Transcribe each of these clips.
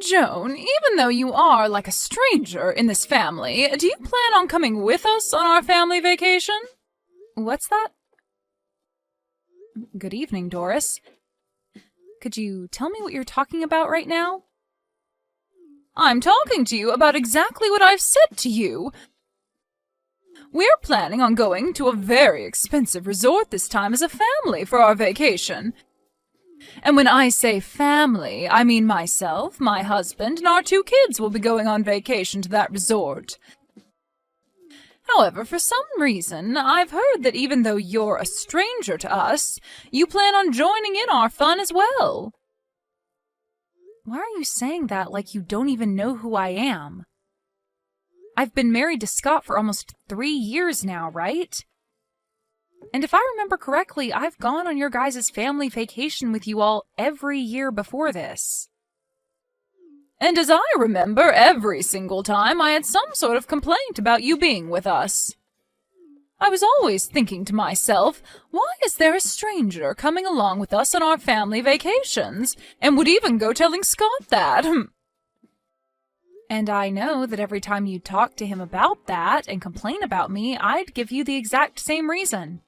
Joan, even though you are like a stranger in this family, do you plan on coming with us on our family vacation? What's that? Good evening, Doris. Could you tell me what you're talking about right now? I'm talking to you about exactly what I've said to you. We're planning on going to a very expensive resort this time as a family for our vacation. And when I say family, I mean myself, my husband, and our 2 kids will be going on vacation to that resort. However, for some reason, I've heard that even though you're a stranger to us, you plan on joining in our fun as well. Why are you saying that like you don't even know who I am? I've been married to Scott for almost 3 years now, right? And if I remember correctly, I've gone on your guys' family vacation with you all every year before this. And as I remember, every single time I had some sort of complaint about you being with us. I was always thinking to myself, why is there a stranger coming along with us on our family vacations? And would even go telling Scott that. And I know that every time you talk to him about that and complain about me, I'd give you the exact same reason.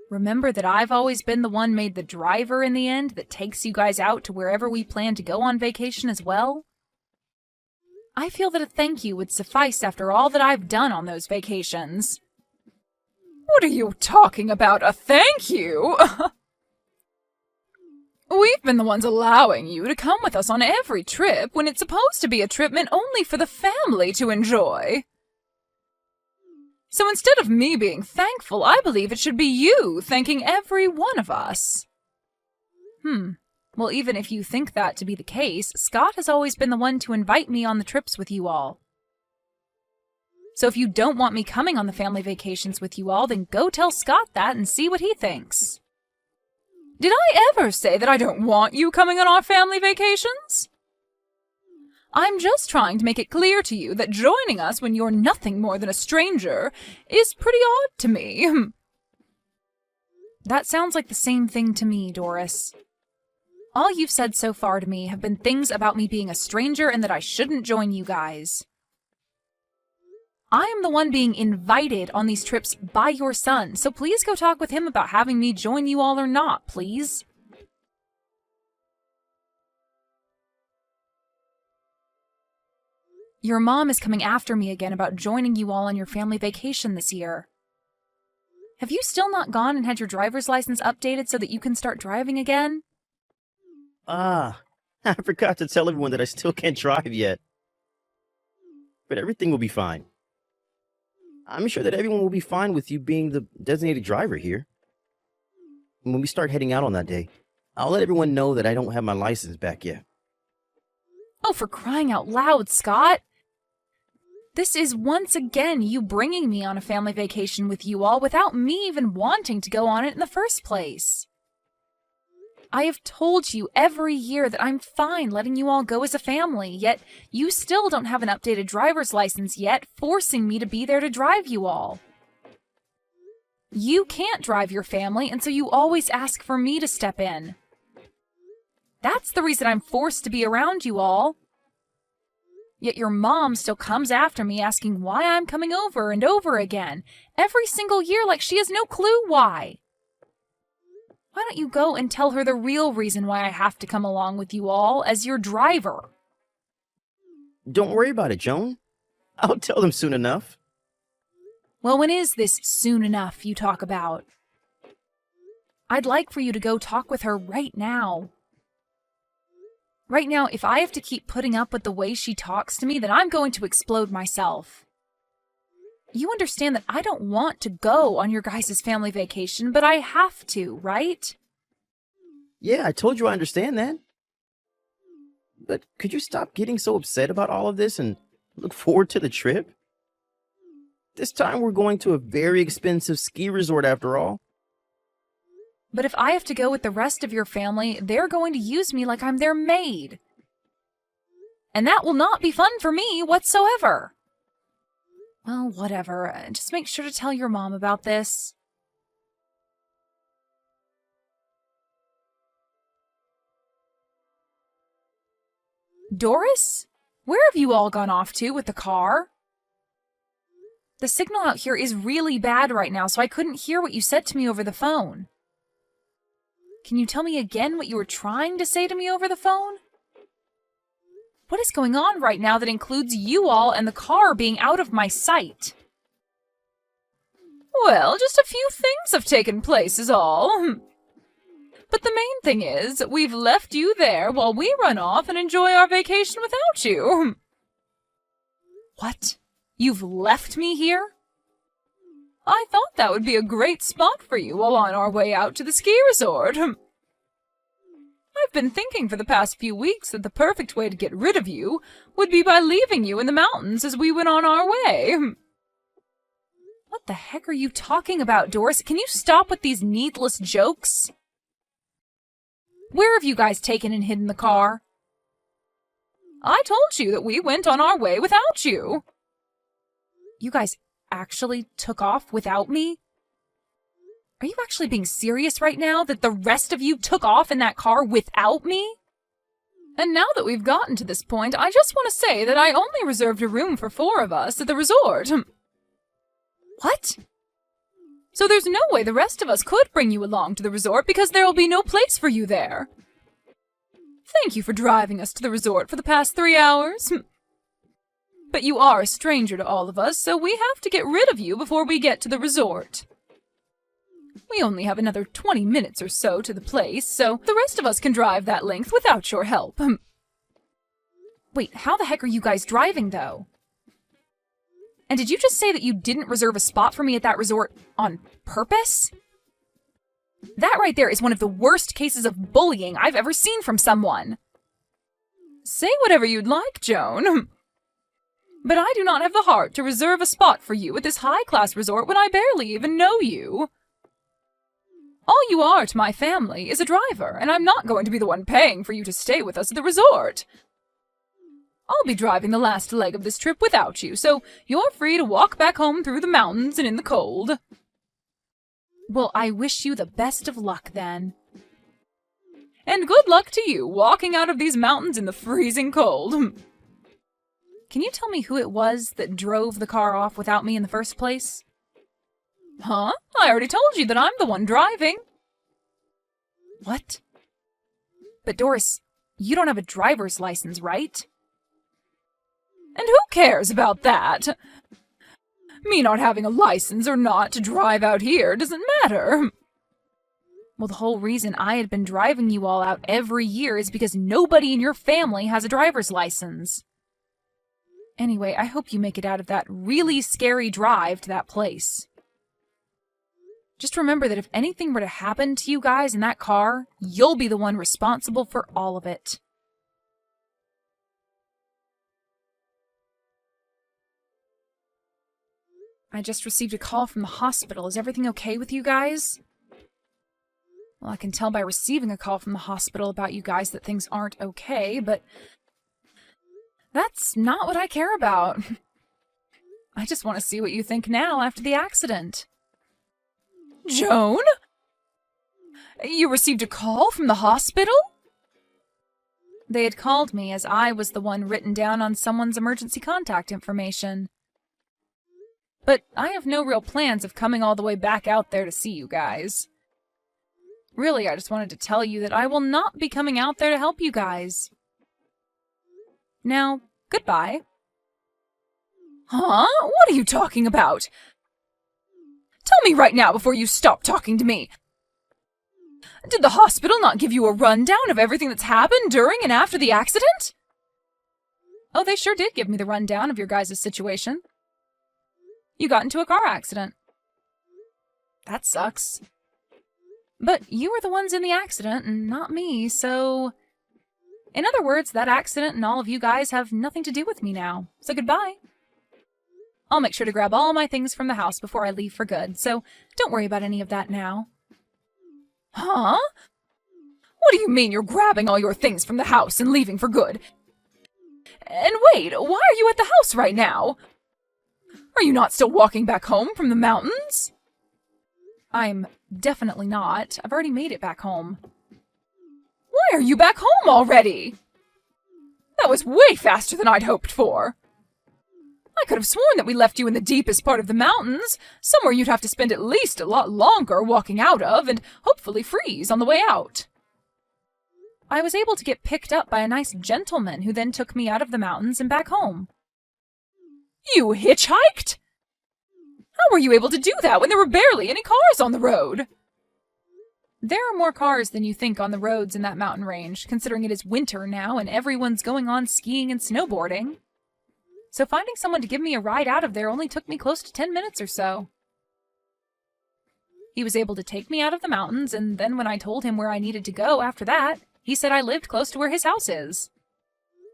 Remember that I've always been the one made the driver in the end that takes you guys out to wherever we plan to go on vacation as well? I feel that a thank you would suffice after all that I've done on those vacations. What are you talking about, a thank you? We've been the ones allowing you to come with us on every trip when it's supposed to be a trip meant only for the family to enjoy. So instead of me being thankful, I believe it should be you thanking every one of us. Well, even if you think that to be the case, Scott has always been the one to invite me on the trips with you all. So if you don't want me coming on the family vacations with you all, then go tell Scott that and see what he thinks. Did I ever say that I don't want you coming on our family vacations? I'm just trying to make it clear to you that joining us when you're nothing more than a stranger is pretty odd to me. That sounds like the same thing to me, Doris. All you've said so far to me have been things about me being a stranger and that I shouldn't join you guys. I am the one being invited on these trips by your son, so please go talk with him about having me join you all or not, please. Your mom is coming after me again about joining you all on your family vacation this year. Have you still not gone and had your driver's license updated so that you can start driving again? I forgot to tell everyone that I still can't drive yet. But everything will be fine. I'm sure that everyone will be fine with you being the designated driver here. When we start heading out on that day, I'll let everyone know that I don't have my license back yet. Oh, for crying out loud, Scott! This is once again you bringing me on a family vacation with you all without me even wanting to go on it in the first place. I have told you every year that I'm fine letting you all go as a family, yet you still don't have an updated driver's license yet, forcing me to be there to drive you all. You can't drive your family, and so you always ask for me to step in. That's the reason I'm forced to be around you all. Yet your mom still comes after me asking why I'm coming over and over again, every single year like she has no clue why. Why don't you go and tell her the real reason why I have to come along with you all as your driver? Don't worry about it, Joan. I'll tell them soon enough. Well, when is this soon enough you talk about? I'd like for you to go talk with her right now. Right now, if I have to keep putting up with the way she talks to me, then I'm going to explode myself. You understand that I don't want to go on your guys' family vacation, but I have to, right? Yeah, I told you I understand that. But could you stop getting so upset about all of this and look forward to the trip? This time we're going to a very expensive ski resort after all. But if I have to go with the rest of your family, they're going to use me like I'm their maid. And that will not be fun for me whatsoever. Well, whatever. Just make sure to tell your mom about this. Doris? Where have you all gone off to with the car? The signal out here is really bad right now, so I couldn't hear what you said to me over the phone. Can you tell me again what you were trying to say to me over the phone? What is going on right now that includes you all and the car being out of my sight? Well, just a few things have taken place is all. But the main thing is, we've left you there while we run off and enjoy our vacation without you. What? You've left me here? I thought that would be a great spot for you while on our way out to the ski resort. I've been thinking for the past few weeks that the perfect way to get rid of you would be by leaving you in the mountains as we went on our way. What the heck are you talking about, Doris? Can you stop with these needless jokes? Where have you guys taken and hidden the car? I told you that we went on our way without you. You guys actually took off without me? Are you actually being serious right now that the rest of you took off in that car without me? And now that we've gotten to this point, I just want to say that I only reserved a room for 4 of us at the resort. What? So there's no way the rest of us could bring you along to the resort because there will be no place for you there. Thank you for driving us to the resort for the past 3 hours. But you are a stranger to all of us, so we have to get rid of you before we get to the resort. We only have another 20 minutes or so to the place, so the rest of us can drive that length without your help. Wait, how the heck are you guys driving, though? And did you just say that you didn't reserve a spot for me at that resort on purpose? That right there is one of the worst cases of bullying I've ever seen from someone. Say whatever you'd like, Joan. But I do not have the heart to reserve a spot for you at this high-class resort when I barely even know you. All you are to my family is a driver, and I'm not going to be the one paying for you to stay with us at the resort. I'll be driving the last leg of this trip without you, so you're free to walk back home through the mountains and in the cold. Well, I wish you the best of luck, then. And good luck to you, walking out of these mountains in the freezing cold. Can you tell me who it was that drove the car off without me in the first place? Huh? I already told you that I'm the one driving. What? But Doris, you don't have a driver's license, right? And who cares about that? Me not having a license or not to drive out here doesn't matter. Well, the whole reason I had been driving you all out every year is because nobody in your family has a driver's license. Anyway, I hope you make it out of that really scary drive to that place. Just remember that if anything were to happen to you guys in that car, you'll be the one responsible for all of it. I just received a call from the hospital. Is everything okay with you guys? Well, I can tell by receiving a call from the hospital about you guys that things aren't okay, but that's not what I care about. I just want to see what you think now after the accident. Joan? You received a call from the hospital? They had called me as I was the one written down on someone's emergency contact information. But I have no real plans of coming all the way back out there to see you guys. Really, I just wanted to tell you that I will not be coming out there to help you guys. Now, goodbye. Huh? What are you talking about? Tell me right now before you stop talking to me. Did the hospital not give you a rundown of everything that's happened during and after the accident? Oh, they sure did give me the rundown of your guys' situation. You got into a car accident. That sucks. But you were the ones in the accident and not me, so... In other words, that accident and all of you guys have nothing to do with me now. So goodbye. I'll make sure to grab all my things from the house before I leave for good, so don't worry about any of that now. Huh? What do you mean you're grabbing all your things from the house and leaving for good? And wait, why are you at the house right now? Are you not still walking back home from the mountains? I'm definitely not. I've already made it back home. Why are you back home already? That was way faster than I'd hoped for. I could have sworn that we left you in the deepest part of the mountains, somewhere you'd have to spend at least a lot longer walking out of and hopefully freeze on the way out. I was able to get picked up by a nice gentleman who then took me out of the mountains and back home. You hitchhiked? How were you able to do that when there were barely any cars on the road? There are more cars than you think on the roads in that mountain range, considering it is winter now and everyone's going on skiing and snowboarding. So finding someone to give me a ride out of there only took me close to 10 minutes or so. He was able to take me out of the mountains, and then when I told him where I needed to go after that, he said I lived close to where his house is.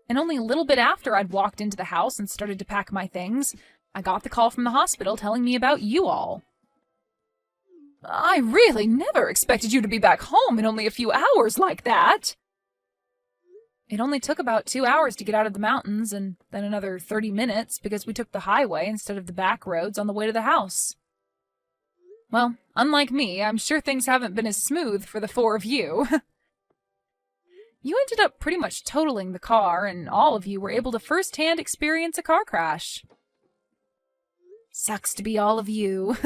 And only a little bit after I'd walked into the house and started to pack my things, I got the call from the hospital telling me about you all. I really never expected you to be back home in only a few hours like that. It only took about 2 hours to get out of the mountains, and then another 30 minutes because we took the highway instead of the back roads on the way to the house. Well, unlike me, I'm sure things haven't been as smooth for the four of you. You ended up pretty much totaling the car, and all of you were able to first-hand experience a car crash. Sucks to be all of you.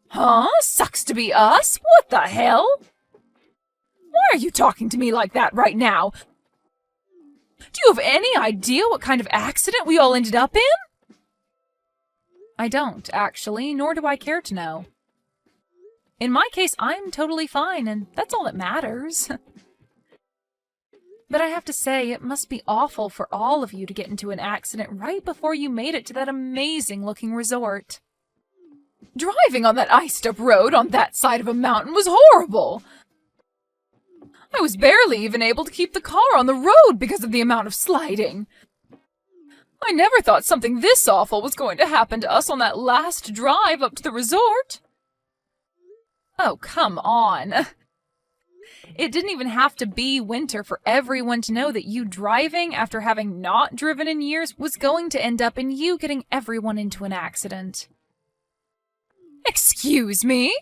Huh? Sucks to be us? What the hell? Why are you talking to me like that right now? Do you have any idea what kind of accident we all ended up in? I don't, actually, nor do I care to know. In my case, I'm totally fine, and that's all that matters. But I have to say, it must be awful for all of you to get into an accident right before you made it to that amazing-looking resort. Driving on that iced-up road on that side of a mountain was horrible. I was barely even able to keep the car on the road because of the amount of sliding. I never thought something this awful was going to happen to us on that last drive up to the resort. Oh, come on. It didn't even have to be winter for everyone to know that you driving after having not driven in years was going to end up in you getting everyone into an accident. Excuse me?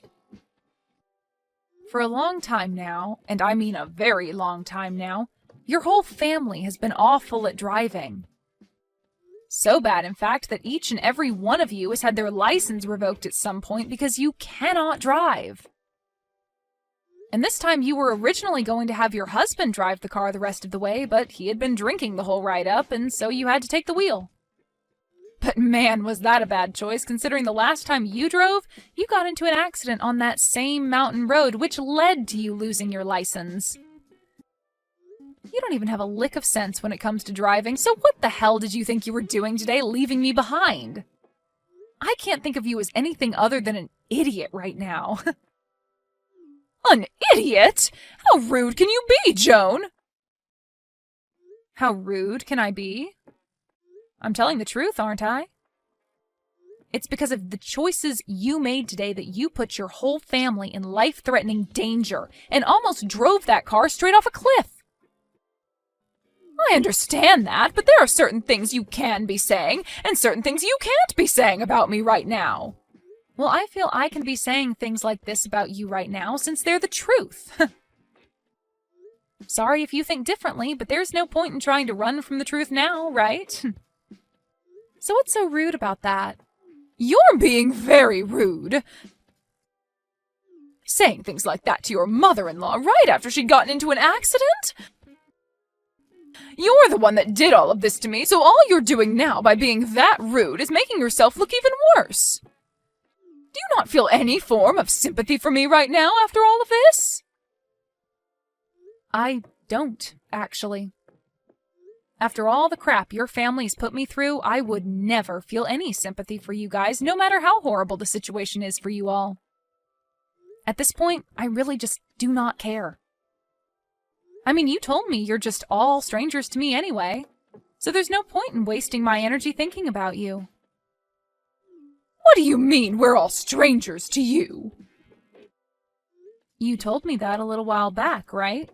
For a long time now, and I mean a very long time now, your whole family has been awful at driving. So bad, in fact, that each and every one of you has had their license revoked at some point because you cannot drive. And this time you were originally going to have your husband drive the car the rest of the way, but he had been drinking the whole ride up, and so you had to take the wheel. But man, was that a bad choice, considering the last time you drove, you got into an accident on that same mountain road, which led to you losing your license. You don't even have a lick of sense when it comes to driving, so what the hell did you think you were doing today, leaving me behind? I can't think of you as anything other than an idiot right now. An idiot? How rude can you be, Joan? How rude can I be? I'm telling the truth, aren't I? It's because of the choices you made today that you put your whole family in life-threatening danger and almost drove that car straight off a cliff. I understand that, but there are certain things you can be saying and certain things you can't be saying about me right now. Well, I feel I can be saying things like this about you right now since they're the truth. Sorry if you think differently, but there's no point in trying to run from the truth now, right? So what's so rude about that? You're being very rude. Saying things like that to your mother-in-law right after she'd gotten into an accident? You're the one that did all of this to me, so all you're doing now by being that rude is making yourself look even worse. Do you not feel any form of sympathy for me right now after all of this? I don't, actually. After all the crap your family's put me through, I would never feel any sympathy for you guys, no matter how horrible the situation is for you all. At this point, I really just do not care. I mean, you told me you're just all strangers to me anyway, so there's no point in wasting my energy thinking about you. What do you mean we're all strangers to you? You told me that a little while back, right?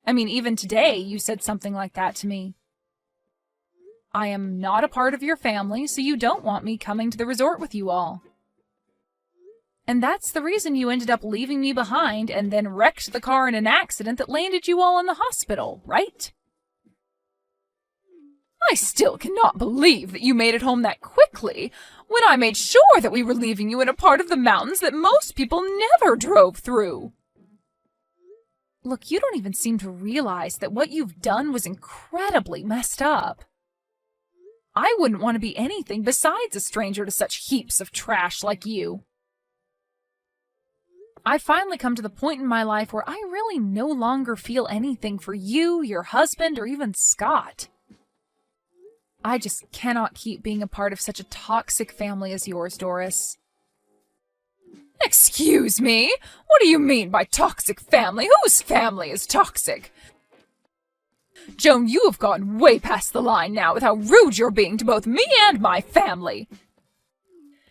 I mean, even today you said something like that to me. I am not a part of your family, so you don't want me coming to the resort with you all. And that's the reason you ended up leaving me behind and then wrecked the car in an accident that landed you all in the hospital, right? I still cannot believe that you made it home that quickly, when I made sure that we were leaving you in a part of the mountains that most people never drove through. Look, you don't even seem to realize that what you've done was incredibly messed up. I wouldn't want to be anything besides a stranger to such heaps of trash like you. I've finally come to the point in my life where I really no longer feel anything for you, your husband, or even Scott. I just cannot keep being a part of such a toxic family as yours, Doris. Excuse me? What do you mean by toxic family? Whose family is toxic? Joan, you have gone way past the line now with how rude you're being to both me and my family.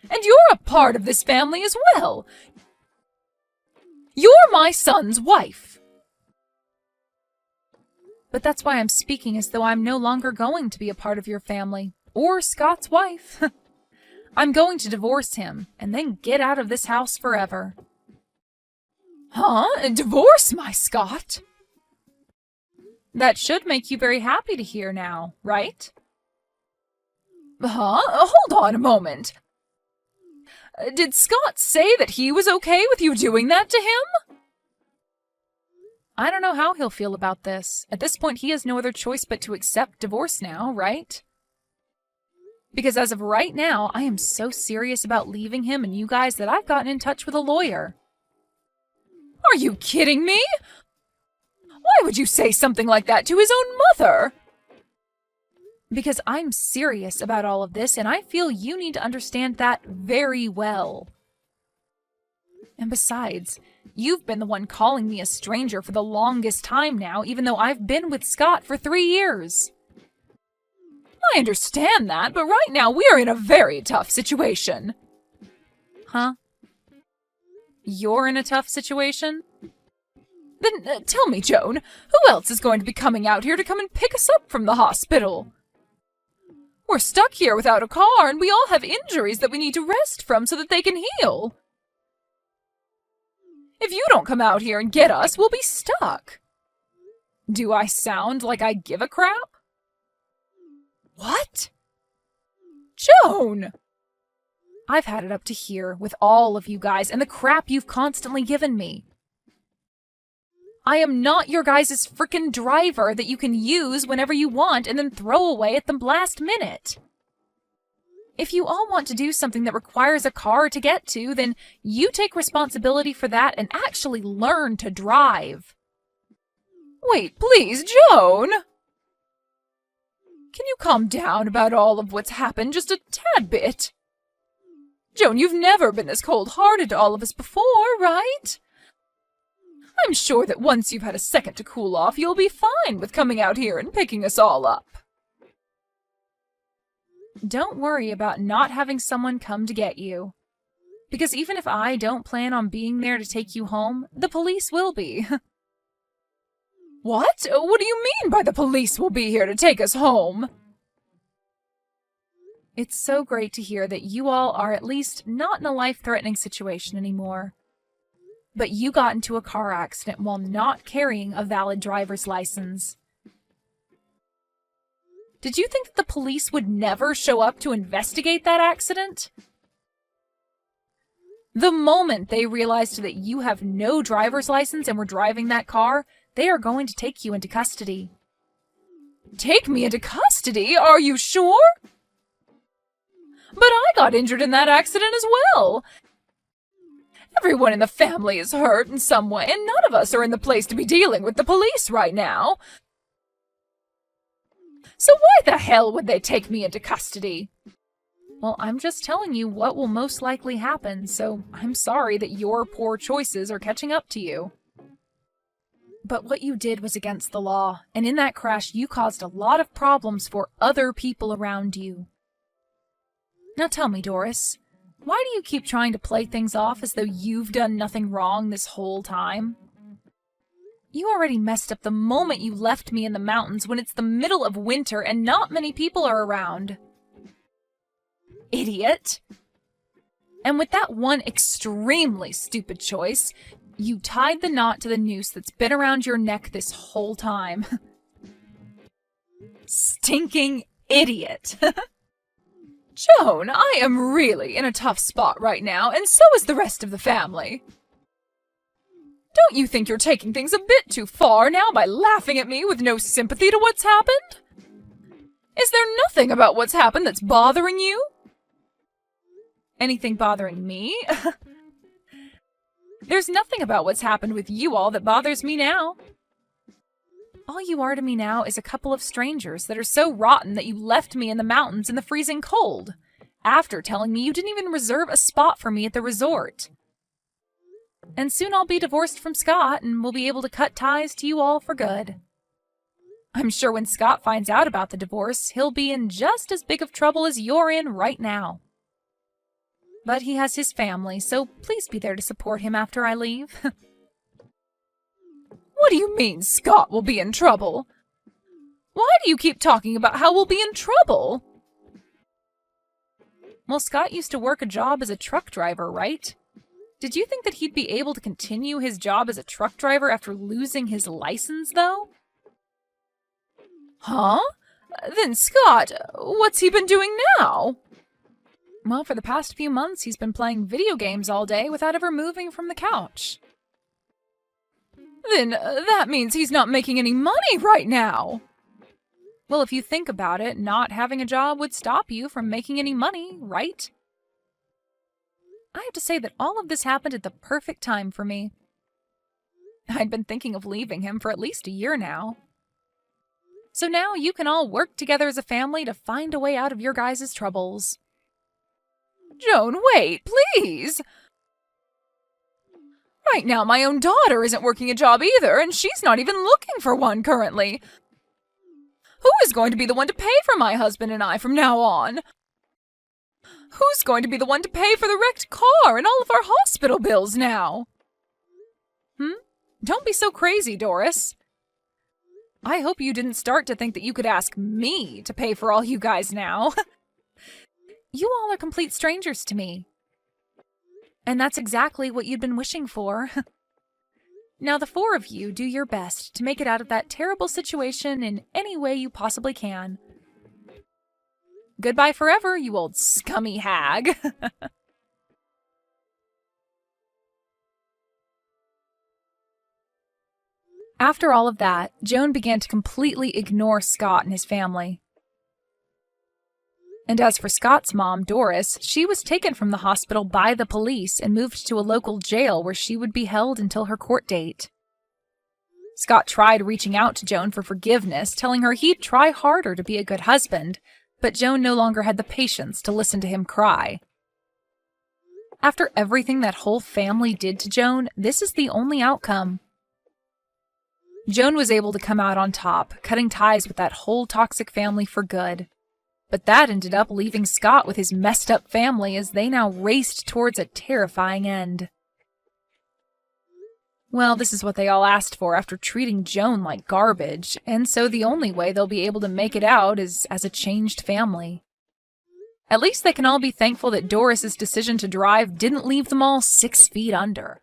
And you're a part of this family as well. You're my son's wife. But that's why I'm speaking as though I'm no longer going to be a part of your family, or Scott's wife. I'm going to divorce him, and then get out of this house forever. Huh? Divorce my Scott? That should make you very happy to hear now, right? Huh? Hold on a moment. Did Scott say that he was okay with you doing that to him? I don't know how he'll feel about this. At this point, he has no other choice but to accept divorce now, right? Because as of right now, I am so serious about leaving him and you guys that I've gotten in touch with a lawyer. Are you kidding me? Why would you say something like that to his own mother? Because I'm serious about all of this, and I feel you need to understand that very well. And besides, you've been the one calling me a stranger for the longest time now, even though I've been with Scott for 3 years. I understand that, but right now we are in a very tough situation. Huh? You're in a tough situation? Then tell me, Joan, who else is going to be coming out here to come and pick us up from the hospital? We're stuck here without a car, and we all have injuries that we need to rest from so that they can heal. If you don't come out here and get us, we'll be stuck. Do I sound like I give a crap? What? Joan! I've had it up to here with all of you guys and the crap you've constantly given me. I am not your guys' frickin' driver that you can use whenever you want and then throw away at the last minute. If you all want to do something that requires a car to get to, then you take responsibility for that and actually learn to drive. Wait, please, Joan! Can you calm down about all of what's happened just a tad bit? Joan, you've never been this cold-hearted to all of us before, right? I'm sure that once you've had a second to cool off, you'll be fine with coming out here and picking us all up. Don't worry about not having someone come to get you. Because even if I don't plan on being there to take you home, the police will be. What? What do you mean by the police will be here to take us home? It's so great to hear that you all are at least not in a life-threatening situation anymore. But you got into a car accident while not carrying a valid driver's license. Did you think that the police would never show up to investigate that accident? The moment they realized that you have no driver's license and were driving that car, they are going to take you into custody. Take me into custody? Are you sure? But I got injured in that accident as well. Everyone in the family is hurt in some way, and none of us are in the place to be dealing with the police right now. So why the hell would they take me into custody? Well, I'm just telling you what will most likely happen, so I'm sorry that your poor choices are catching up to you. But what you did was against the law, and in that crash you caused a lot of problems for other people around you. Now tell me, Doris, why do you keep trying to play things off as though you've done nothing wrong this whole time? You already messed up the moment you left me in the mountains when it's the middle of winter and not many people are around. Idiot! And with that one extremely stupid choice, you tied the knot to the noose that's been around your neck this whole time. Stinking idiot. Joan, I am really in a tough spot right now, and so is the rest of the family. Don't you think you're taking things a bit too far now by laughing at me with no sympathy to what's happened? Is there nothing about what's happened that's bothering you? Anything bothering me? There's nothing about what's happened with you all that bothers me now. All you are to me now is a couple of strangers that are so rotten that you left me in the mountains in the freezing cold, after telling me you didn't even reserve a spot for me at the resort. And soon I'll be divorced from Scott and will be able to cut ties to you all for good. I'm sure when Scott finds out about the divorce, he'll be in just as big of trouble as you're in right now. But he has his family, so please be there to support him after I leave. What do you mean Scott will be in trouble? Why do you keep talking about how we'll be in trouble? Well, Scott used to work a job as a truck driver, right? Did you think that he'd be able to continue his job as a truck driver after losing his license, though? Huh? Then Scott, what's he been doing now? Well, for the past few months, he's been playing video games all day without ever moving from the couch. Then that means he's not making any money right now. Well, if you think about it, not having a job would stop you from making any money, right? I have to say that all of this happened at the perfect time for me. I'd been thinking of leaving him for at least a year now. So now you can all work together as a family to find a way out of your guys' troubles. Joan, wait, please! Right now, my own daughter isn't working a job either, and she's not even looking for one currently. Who is going to be the one to pay for my husband and I from now on? Who's going to be the one to pay for the wrecked car and all of our hospital bills now? Don't be so crazy, Doris. I hope you didn't start to think that you could ask me to pay for all you guys now. You all are complete strangers to me. And that's exactly what you'd been wishing for. Now the four of you do your best to make it out of that terrible situation in any way you possibly can. Goodbye forever, you old scummy hag. After all of that, Joan began to completely ignore Scott and his family. And as for Scott's mom, Doris, she was taken from the hospital by the police and moved to a local jail where she would be held until her court date. Scott tried reaching out to Joan for forgiveness, telling her he'd try harder to be a good husband, but Joan no longer had the patience to listen to him cry. After everything that whole family did to Joan, this is the only outcome. Joan was able to come out on top, cutting ties with that whole toxic family for good. But that ended up leaving Scott with his messed up family as they now raced towards a terrifying end. Well, this is what they all asked for after treating Joan like garbage, and so the only way they'll be able to make it out is as a changed family. At least they can all be thankful that Doris's decision to drive didn't leave them all 6 feet under.